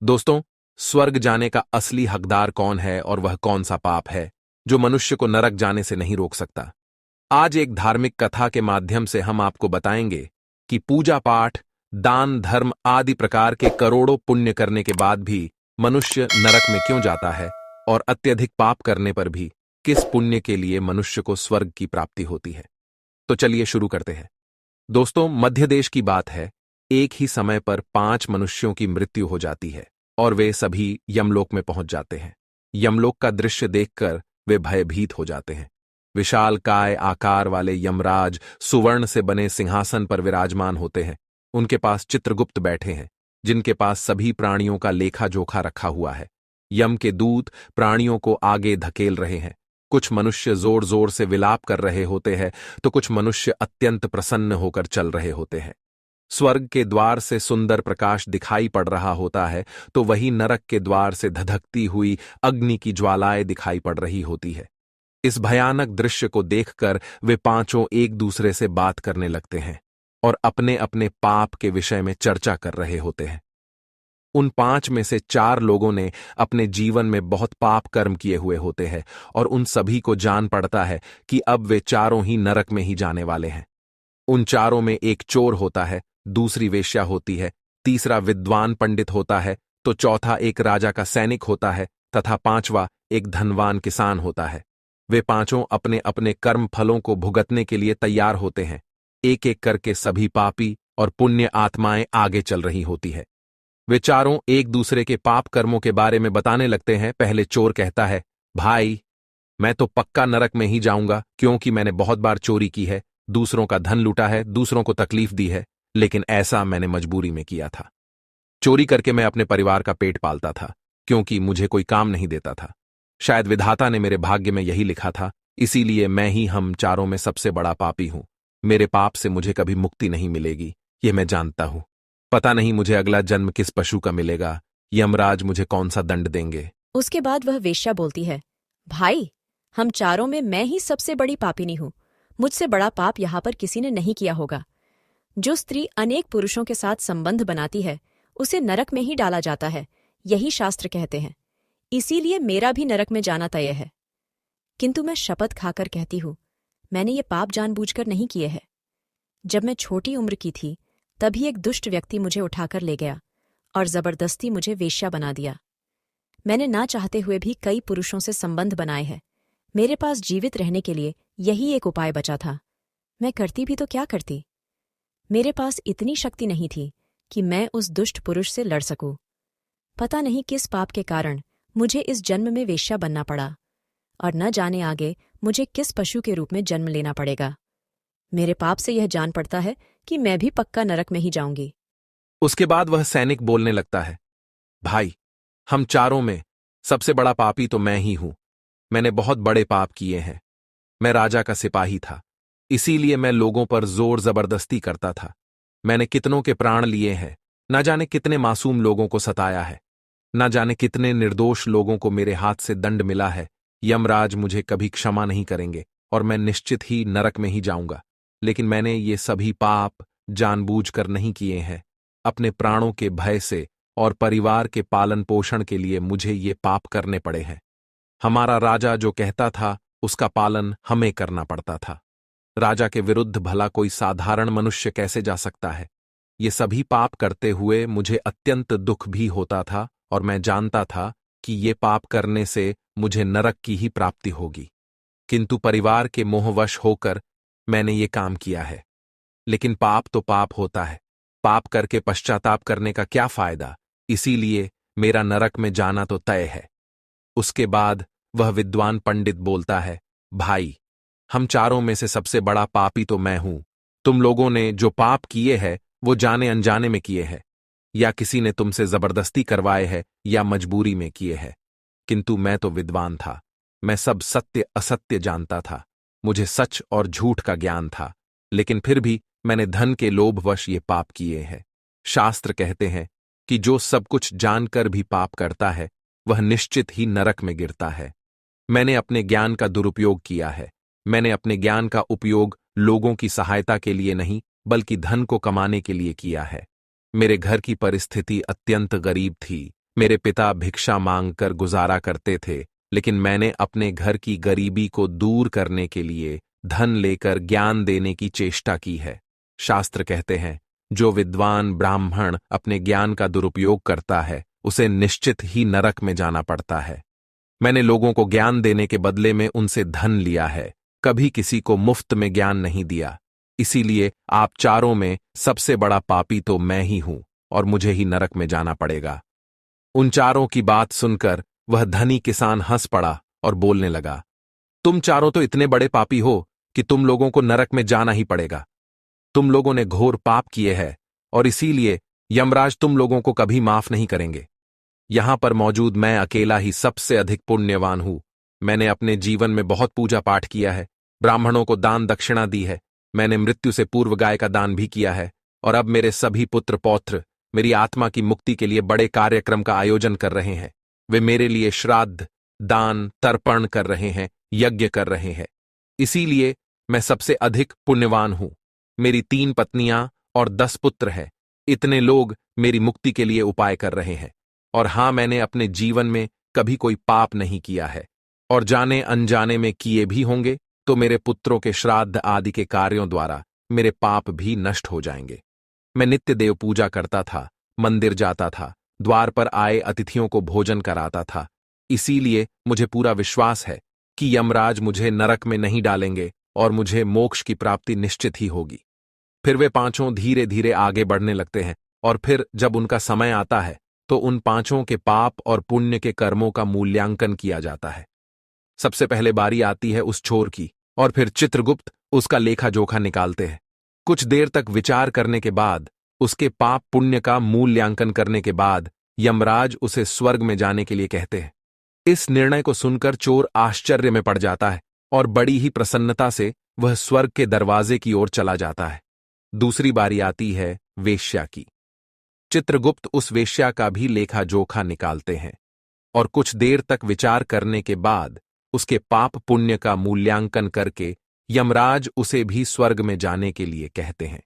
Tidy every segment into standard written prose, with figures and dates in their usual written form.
दोस्तों, स्वर्ग जाने का असली हकदार कौन है और वह कौन सा पाप है जो मनुष्य को नरक जाने से नहीं रोक सकता? आज एक धार्मिक कथा के माध्यम से हम आपको बताएंगे कि पूजा पाठ, दान, धर्म आदि प्रकार के करोड़ों पुण्य करने के बाद भी मनुष्य नरक में क्यों जाता है और अत्यधिक पाप करने पर भी किस पुण्य के लिए मनुष्य को स्वर्ग की प्राप्ति होती है। तो चलिए शुरू करते हैं। दोस्तों, मध्य देश की बात है। एक ही समय पर 5 मनुष्यों की मृत्यु हो जाती है और वे सभी यमलोक में पहुंच जाते हैं। यमलोक का दृश्य देखकर वे भयभीत हो जाते हैं। विशाल काय आकार वाले यमराज सुवर्ण से बने सिंहासन पर विराजमान होते हैं। उनके पास चित्रगुप्त बैठे हैं, जिनके पास सभी प्राणियों का लेखा जोखा रखा हुआ है। यम के दूत प्राणियों को आगे धकेल रहे हैं। कुछ मनुष्य जोर जोर से विलाप कर रहे होते हैं, तो कुछ मनुष्य अत्यंत प्रसन्न होकर चल रहे होते हैं। स्वर्ग के द्वार से सुंदर प्रकाश दिखाई पड़ रहा होता है, तो वही नरक के द्वार से धधकती हुई अग्नि की ज्वालाएं दिखाई पड़ रही होती है। इस भयानक दृश्य को देखकर वे पांचों एक दूसरे से बात करने लगते हैं और अपने अपने पाप के विषय में चर्चा कर रहे होते हैं। उन 5 में से 4 लोगों ने अपने जीवन में बहुत पाप कर्म किए हुए होते हैं और उन सभी को जान पड़ता है कि अब वे चारों ही नरक में ही जाने वाले हैं। उन चारों में एक चोर होता है, दूसरी वेश्या होती है, तीसरा विद्वान पंडित होता है, तो चौथा एक राजा का सैनिक होता है तथा 5वां एक धनवान किसान होता है। वे पांचों अपने अपने कर्म फलों को भुगतने के लिए तैयार होते हैं। एक एक करके सभी पापी और पुण्य आत्माएं आगे चल रही होती है। वे चारों एक दूसरे के पाप कर्मों के बारे में बताने लगते हैं। पहले चोर कहता है, भाई, मैं तो पक्का नरक में ही जाऊंगा, क्योंकि मैंने बहुत बार चोरी की है, दूसरों का धन लूटा है, दूसरों को तकलीफ दी है, लेकिन ऐसा मैंने मजबूरी में किया था। चोरी करके मैं अपने परिवार का पेट पालता था, क्योंकि मुझे कोई काम नहीं देता था। शायद विधाता ने मेरे भाग्य में यही लिखा था, इसीलिए मैं ही हम चारों में सबसे बड़ा पापी हूं। मेरे पाप से मुझे कभी मुक्ति नहीं मिलेगी, ये मैं जानता हूं। पता नहीं मुझे अगला जन्म किस पशु का मिलेगा, यमराज मुझे कौन सा दंड देंगे। उसके बाद वह वेश्या बोलती है, भाई, हम चारों में मैं ही सबसे बड़ी पापिनी हूं। मुझसे बड़ा पाप यहाँ पर किसी ने नहीं किया होगा। जो स्त्री अनेक पुरुषों के साथ संबंध बनाती है, उसे नरक में ही डाला जाता है, यही शास्त्र कहते हैं। इसीलिए मेरा भी नरक में जाना तय है। किंतु मैं शपथ खाकर कहती हूं, मैंने ये पाप जानबूझकर नहीं किए हैं। जब मैं छोटी उम्र की थी, तभी एक दुष्ट व्यक्ति मुझे उठाकर ले गया और जबरदस्ती मुझे वेश्या बना दिया। मैंने ना चाहते हुए भी कई पुरुषों से संबंध बनाए हैं। मेरे पास जीवित रहने के लिए यही एक उपाय बचा था। मैं करती भी तो क्या करती। मेरे पास इतनी शक्ति नहीं थी कि मैं उस दुष्ट पुरुष से लड़ सकूं। पता नहीं किस पाप के कारण मुझे इस जन्म में वेश्या बनना पड़ा, और न जाने आगे मुझे किस पशु के रूप में जन्म लेना पड़ेगा। मेरे पाप से यह जान पड़ता है कि मैं भी पक्का नरक में ही जाऊंगी। उसके बाद वह सैनिक बोलने लगता है, भाई, हम चारों में सबसे बड़ा पापी तो मैं ही हूं। मैंने बहुत बड़े पाप किए हैं। मैं राजा का सिपाही था, इसीलिए मैं लोगों पर जोर जबरदस्ती करता था। मैंने कितनों के प्राण लिए हैं, न जाने कितने मासूम लोगों को सताया है, न जाने कितने निर्दोष लोगों को मेरे हाथ से दंड मिला है। यमराज मुझे कभी क्षमा नहीं करेंगे और मैं निश्चित ही नरक में ही जाऊंगा। लेकिन मैंने ये सभी पाप जानबूझकर नहीं किए हैं। अपने प्राणों के भय से और परिवार के पालन पोषण के लिए मुझे ये पाप करने पड़े हैं। हमारा राजा जो कहता था, उसका पालन हमें करना पड़ता था। राजा के विरुद्ध भला कोई साधारण मनुष्य कैसे जा सकता है। ये सभी पाप करते हुए मुझे अत्यंत दुख भी होता था और मैं जानता था कि ये पाप करने से मुझे नरक की ही प्राप्ति होगी। किंतु परिवार के मोहवश होकर मैंने ये काम किया है। लेकिन पाप तो पाप होता है, पाप करके पश्चाताप करने का क्या फायदा। इसीलिए मेरा नरक में जाना तो तय है। उसके बाद वह विद्वान पंडित बोलता है, भाई, हम चारों में से सबसे बड़ा पापी तो मैं हूं। तुम लोगों ने जो पाप किए हैं वो जाने अनजाने में किए हैं, या किसी ने तुमसे जबरदस्ती करवाए हैं या मजबूरी में किए हैं। किंतु मैं तो विद्वान था, मैं सब सत्य असत्य जानता था। मुझे सच और झूठ का ज्ञान था, लेकिन फिर भी मैंने धन के लोभवश ये पाप किए हैं। शास्त्र कहते हैं कि जो सब कुछ जानकर भी पाप करता है, वह निश्चित ही नरक में गिरता है। मैंने अपने ज्ञान का दुरुपयोग किया है। मैंने अपने ज्ञान का उपयोग लोगों की सहायता के लिए नहीं, बल्कि धन को कमाने के लिए किया है। मेरे घर की परिस्थिति अत्यंत गरीब थी। मेरे पिता भिक्षा मांगकर गुजारा करते थे, लेकिन मैंने अपने घर की गरीबी को दूर करने के लिए धन लेकर ज्ञान देने की चेष्टा की है। शास्त्र कहते हैं, जो विद्वान ब्राह्मण अपने ज्ञान का दुरुपयोग करता है, उसे निश्चित ही नरक में जाना पड़ता है। मैंने लोगों को ज्ञान देने के बदले में उनसे धन लिया है, कभी किसी को मुफ्त में ज्ञान नहीं दिया। इसीलिए आप चारों में सबसे बड़ा पापी तो मैं ही हूं और मुझे ही नरक में जाना पड़ेगा। उन चारों की बात सुनकर वह धनी किसान हंस पड़ा और बोलने लगा, तुम चारों तो इतने बड़े पापी हो कि तुम लोगों को नरक में जाना ही पड़ेगा। तुम लोगों ने घोर पाप किए हैं और इसीलिए यमराज तुम लोगों को कभी माफ नहीं करेंगे। यहां पर मौजूद मैं अकेला ही सबसे अधिक पुण्यवान हूं। मैंने अपने जीवन में बहुत पूजा पाठ किया है, ब्राह्मणों को दान दक्षिणा दी है, मैंने मृत्यु से पूर्व गाय का दान भी किया है, और अब मेरे सभी पुत्र पौत्र मेरी आत्मा की मुक्ति के लिए बड़े कार्यक्रम का आयोजन कर रहे हैं। वे मेरे लिए श्राद्ध, दान, तर्पण कर रहे हैं, यज्ञ कर रहे हैं। इसीलिए मैं सबसे अधिक पुण्यवान हूं। मेरी 3 पत्नियां और 10 पुत्र हैं। इतने लोग मेरी मुक्ति के लिए उपाय कर रहे हैं। और हां, मैंने अपने जीवन में कभी कोई पाप नहीं किया है, और जाने अनजाने में किए भी होंगे तो मेरे पुत्रों के श्राद्ध आदि के कार्यों द्वारा मेरे पाप भी नष्ट हो जाएंगे। मैं नित्य देव पूजा करता था, मंदिर जाता था, द्वार पर आए अतिथियों को भोजन कराता था। इसीलिए मुझे पूरा विश्वास है कि यमराज मुझे नरक में नहीं डालेंगे और मुझे मोक्ष की प्राप्ति निश्चित ही होगी। फिर वे पांचों धीरे धीरे आगे बढ़ने लगते हैं, और फिर जब उनका समय आता है तो उन पांचों के पाप और पुण्य के कर्मों का मूल्यांकन किया जाता है। सबसे पहले बारी आती है उस छोर की, और फिर चित्रगुप्त उसका लेखा जोखा निकालते हैं। कुछ देर तक विचार करने के बाद, उसके पाप पुण्य का मूल्यांकन करने के बाद यमराज उसे स्वर्ग में जाने के लिए कहते हैं। इस निर्णय को सुनकर चोर आश्चर्य में पड़ जाता है और बड़ी ही प्रसन्नता से वह स्वर्ग के दरवाजे की ओर चला जाता है। दूसरी बारी आती है वेश्या की। चित्रगुप्त उस वेश्या का भी लेखा जोखा निकालते हैं, और कुछ देर तक विचार करने के बाद उसके पाप पुण्य का मूल्यांकन करके यमराज उसे भी स्वर्ग में जाने के लिए कहते हैं।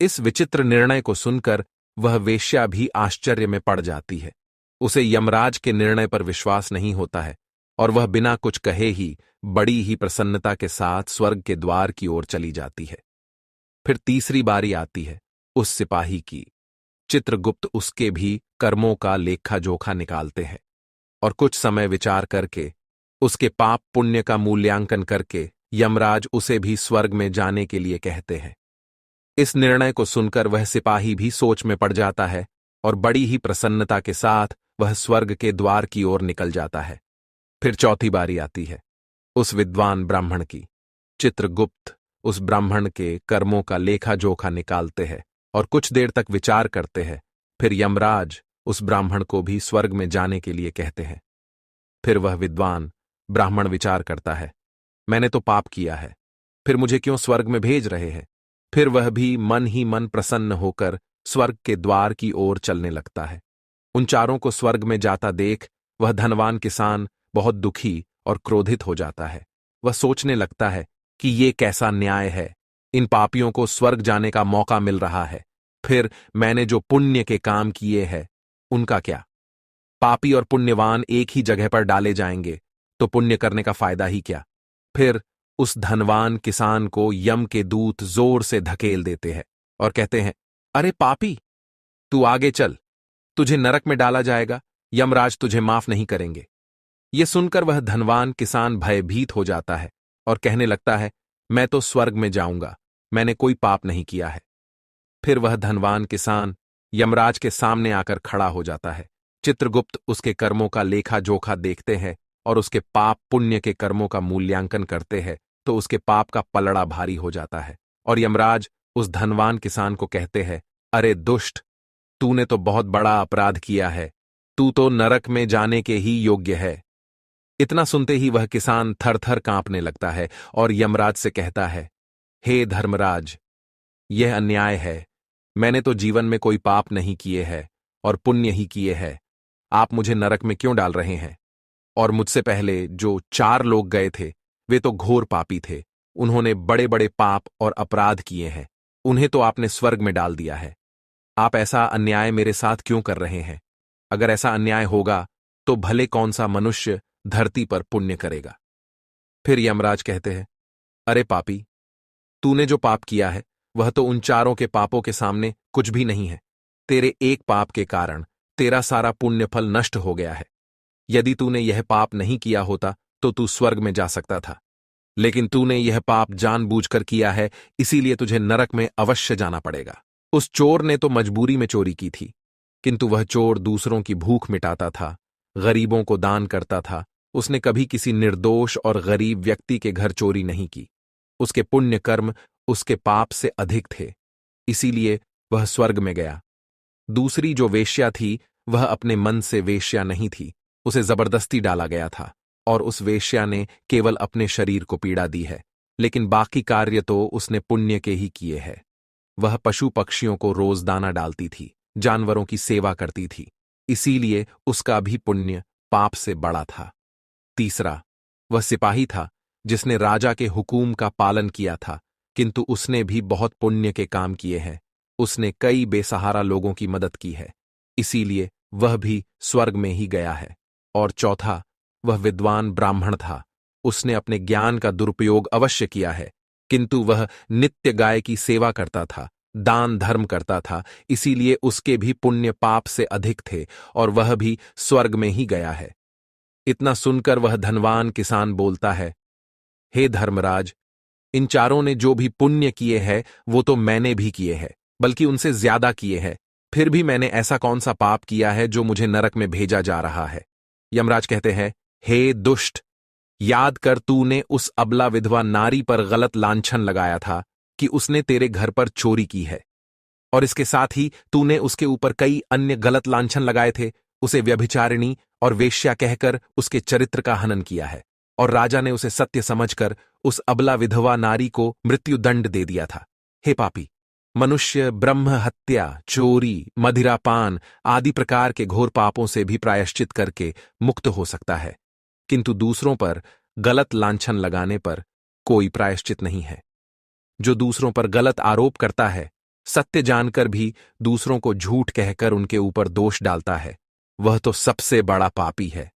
इस विचित्र निर्णय को सुनकर वह वेश्या भी आश्चर्य में पड़ जाती है। उसे यमराज के निर्णय पर विश्वास नहीं होता है, और वह बिना कुछ कहे ही बड़ी ही प्रसन्नता के साथ स्वर्ग के द्वार की ओर चली जाती है। फिर तीसरी बारी आती है उस सिपाही की। चित्रगुप्त उसके भी कर्मों का लेखा जोखा निकालते हैं, और कुछ समय विचार करके उसके पाप पुण्य का मूल्यांकन करके यमराज उसे भी स्वर्ग में जाने के लिए कहते हैं। इस निर्णय को सुनकर वह सिपाही भी सोच में पड़ जाता है, और बड़ी ही प्रसन्नता के साथ वह स्वर्ग के द्वार की ओर निकल जाता है। फिर चौथी बारी आती है उस विद्वान ब्राह्मण की। चित्रगुप्त उस ब्राह्मण के कर्मों का लेखा जोखा निकालते हैं और कुछ देर तक विचार करते हैं। फिर यमराज उस ब्राह्मण को भी स्वर्ग में जाने के लिए कहते हैं। फिर वह विद्वान ब्राह्मण विचार करता है, मैंने तो पाप किया है, फिर मुझे क्यों स्वर्ग में भेज रहे हैं। फिर वह भी मन ही मन प्रसन्न होकर स्वर्ग के द्वार की ओर चलने लगता है। उन चारों को स्वर्ग में जाता देख वह धनवान किसान बहुत दुखी और क्रोधित हो जाता है। वह सोचने लगता है कि ये कैसा न्याय है, इन पापियों को स्वर्ग जाने का मौका मिल रहा है, फिर मैंने जो पुण्य के काम किए हैं उनका क्या। पापी और पुण्यवान एक ही जगह पर डाले जाएंगे तो पुण्य करने का फायदा ही क्या। फिर उस धनवान किसान को यम के दूत जोर से धकेल देते हैं और कहते हैं, अरे पापी, तू आगे चल, तुझे नरक में डाला जाएगा, यमराज तुझे माफ नहीं करेंगे। ये सुनकर वह धनवान किसान भयभीत हो जाता है और कहने लगता है, मैं तो स्वर्ग में जाऊंगा, मैंने कोई पाप नहीं किया है। फिर वह धनवान किसान यमराज के सामने आकर खड़ा हो जाता है। चित्रगुप्त उसके कर्मों का लेखा जोखा देखते हैं और उसके पाप पुण्य के कर्मों का मूल्यांकन करते हैं, तो उसके पाप का पलड़ा भारी हो जाता है और यमराज उस धनवान किसान को कहते हैं, अरे दुष्ट, तूने तो बहुत बड़ा अपराध किया है, तू तो नरक में जाने के ही योग्य है। इतना सुनते ही वह किसान थर थर कांपने लगता है और यमराज से कहता है, हे धर्मराज, यह अन्याय है, मैंने तो जीवन में कोई पाप नहीं किए हैं और पुण्य ही किए हैं, आप मुझे नरक में क्यों डाल रहे हैं। और मुझसे पहले जो 4 लोग गए थे वे तो घोर पापी थे, उन्होंने बड़े बड़े पाप और अपराध किए हैं, उन्हें तो आपने स्वर्ग में डाल दिया है। आप ऐसा अन्याय मेरे साथ क्यों कर रहे हैं। अगर ऐसा अन्याय होगा तो भले कौन सा मनुष्य धरती पर पुण्य करेगा। फिर यमराज कहते हैं, अरे पापी, तूने जो पाप किया है वह तो उन चारों के पापों के सामने कुछ भी नहीं है। तेरे एक पाप के कारण तेरा सारा पुण्य फल नष्ट हो गया है। यदि तूने यह पाप नहीं किया होता तो तू स्वर्ग में जा सकता था, लेकिन तूने यह पाप जानबूझकर किया है, इसीलिए तुझे नरक में अवश्य जाना पड़ेगा। उस चोर ने तो मजबूरी में चोरी की थी, किंतु वह चोर दूसरों की भूख मिटाता था, गरीबों को दान करता था। उसने कभी किसी निर्दोष और गरीब व्यक्ति के घर चोरी नहीं की। उसके पुण्य कर्म उसके पाप से अधिक थे, इसीलिए वह स्वर्ग में गया। दूसरी जो वेश्या थी वह अपने मन से वेश्या नहीं थी, उसे जबरदस्ती डाला गया था, और उस वेश्या ने केवल अपने शरीर को पीड़ा दी है, लेकिन बाकी कार्य तो उसने पुण्य के ही किए हैं। वह पशु पक्षियों को रोज दाना डालती थी, जानवरों की सेवा करती थी, इसीलिए उसका भी पुण्य पाप से बड़ा था। तीसरा, वह सिपाही था जिसने राजा के हुकूम का पालन किया था, किंतु उसने भी बहुत पुण्य के काम किए हैं। उसने कई बेसहारा लोगों की मदद की है, इसीलिए वह भी स्वर्ग में ही गया है। और चौथा, वह विद्वान ब्राह्मण था। उसने अपने ज्ञान का दुरुपयोग अवश्य किया है, किंतु वह नित्य गाय की सेवा करता था, दान धर्म करता था, इसीलिए उसके भी पुण्य पाप से अधिक थे और वह भी स्वर्ग में ही गया है। इतना सुनकर वह धनवान किसान बोलता है, हे धर्मराज, इन चारों ने जो भी पुण्य किए हैं वो तो मैंने भी किए हैं, बल्कि उनसे ज्यादा किए हैं। फिर भी मैंने ऐसा कौन सा पाप किया है जो मुझे नरक में भेजा जा रहा है। यमराज कहते हैं, हे दुष्ट, याद कर तूने उस अबला विधवा नारी पर गलत लांछन लगाया था कि उसने तेरे घर पर चोरी की है, और इसके साथ ही तूने उसके ऊपर कई अन्य गलत लांछन लगाए थे। उसे व्यभिचारिणी और वेश्या कहकर उसके चरित्र का हनन किया है, और राजा ने उसे सत्य समझकर उस अबला विधवा नारी को मृत्युदंड दे दिया था। हे पापी, मनुष्य ब्रह्म हत्या, चोरी, मदिरापान आदि प्रकार के घोर पापों से भी प्रायश्चित करके मुक्त हो सकता है, किंतु दूसरों पर गलत लांछन लगाने पर कोई प्रायश्चित नहीं है। जो दूसरों पर गलत आरोप करता है, सत्य जानकर भी दूसरों को झूठ कहकर उनके ऊपर दोष डालता है, वह तो सबसे बड़ा पापी है।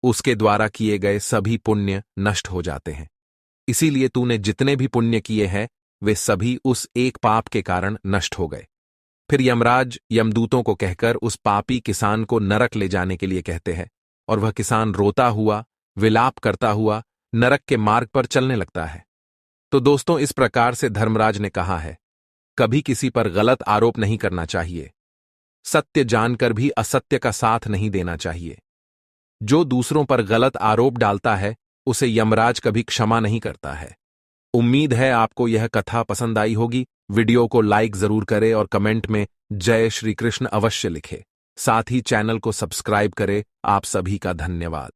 उसके द्वारा किए गए सभी पुण्य नष्ट हो जाते हैं। इसीलिए तूने जितने भी पुण्य किए हैं वे सभी उस एक पाप के कारण नष्ट हो गए। फिर यमराज यमदूतों को कहकर उस पापी किसान को नरक ले जाने के लिए कहते हैं, और वह किसान रोता हुआ, विलाप करता हुआ नरक के मार्ग पर चलने लगता है। तो दोस्तों, इस प्रकार से धर्मराज ने कहा है, कभी किसी पर गलत आरोप नहीं करना चाहिए। सत्य जानकर भी असत्य का साथ नहीं देना चाहिए। जो दूसरों पर गलत आरोप डालता है उसे यमराज कभी क्षमा नहीं करता है। उम्मीद है आपको यह कथा पसंद आई होगी। वीडियो को लाइक जरूर करें और कमेंट में जय श्री कृष्ण अवश्य लिखें। साथ ही चैनल को सब्सक्राइब करें। आप सभी का धन्यवाद।